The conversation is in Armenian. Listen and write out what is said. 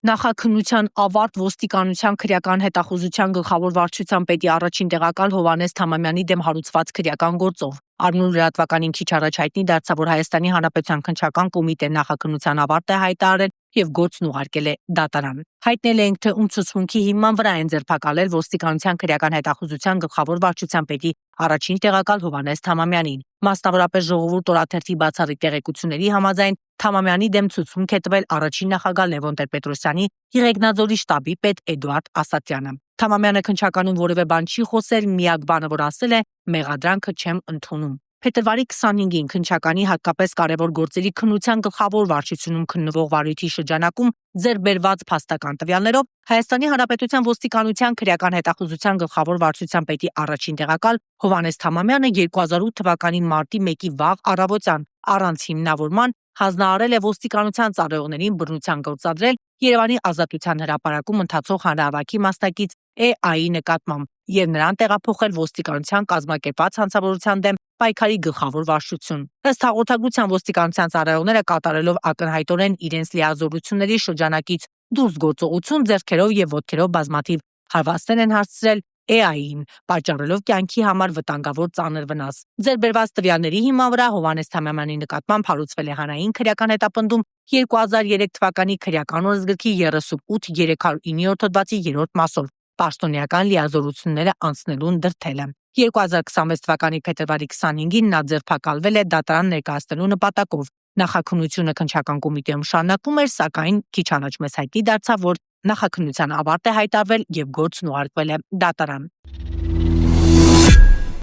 Նախաքննության ավարտ ոստիկանության քրեական հետախուզության գլխավոր վարչության պետի առաջին տեղակալ Հովհաննես Թամամյանի դեմ հարուցված քրեական գործով։ Առնու լրատվականին քիչ առաջ հայտնի դարձավ, որ Հայաստանի Հանրապետության քննչական կոմիտեն նախաքննության ավարտ է հայտարարել եւ գործն ուղարկել է դատարան։ Հայտնել ենք, թե ում ցուցմունքի հիման վրա են ձերբակալել ոստիկանության քրեական հետախուզության գլխավոր վարչության պետի առաջին տեղակալ Հովհաննես Թամամյանին։ Մասնավորապես ժողովուրդ օրաթերթի բացառիկ տեղեկությունների համաձայն Թամամյանի դեմ ցուցմունք է տվել առաջին նախագահ Լևոն Տեր-Պետրոսյանի Եղեգնաձորի շտաբի պետ Էդուարդ Ասատրյանը։ Թամամյանը քննչականում որևէ բան չի խոսել, միակ բանը, որ ասել է, մեղադրանքը չեմ ընդունում։ Փետրվարի 25-ին քննչականի հատկապես կարևոր գործերի քննության գլխավոր վարչությունում քննվող վարույթի շրջանակում ձեռբերված փաստական տվյալներով Հայաստանի Հանրապետության ոստիկանության քրեական հետախուզության գլխավոր վարչության պետի առաջին տեղակալ Հովհաննես Թամամյանը 2008 թվականի մարտի 1-ի վաղ առավոտյան առանց հիմնավորման հանձնարարել է ոստիկանության ծառայողներին բռնության գործադրել Երևանի Ազատության հրապարակում ընթացող հանրահավաքի մասնակից Է.Ա.-ի նկատմամբ եւ նրան տեղափոխել ոստիկանության կազմակերպված հանցավորության դեմ պայքարի գլխավոր վարչություն։ Ըստ հաղորդագրության ոստիկանության ծառայողները կատարելով ակնհայտորեն իրենց լիազորությունների շրջանակից դուրս գործողություն ձեռքերով եւ ոտքերով բազմաթիվ հարվածներ են հասցրել Է.Ա.-ին, պատճառելով կյանքի համար վտանգավոր ծանր վնաս։ Ձեռբերված տվյալների հիման վրա Հովհաննես Թամամյանի նկատմամբ հարուցվել է հանրային քրեական հետապնդում 2003 թվականի քրեական օրենսգրքի 38-309 հոդվածի 3-րդ մասով պաշտոնեական լիազորությունները անցնելուն դրդելը։ 2026 թվականի փետրվարի 25-ին նա ձերբակալվել է դատարան ներկայացնելու նպատակով։ Նախաքննությունը քննչական կոմիտեում շարունակվում էր, սակայն քիչ առաջ մեզ հայտնի դարձավ, որ նախաքննության ավարտ է հայտարարվել եւ գործն ուղարկվել է դատարան։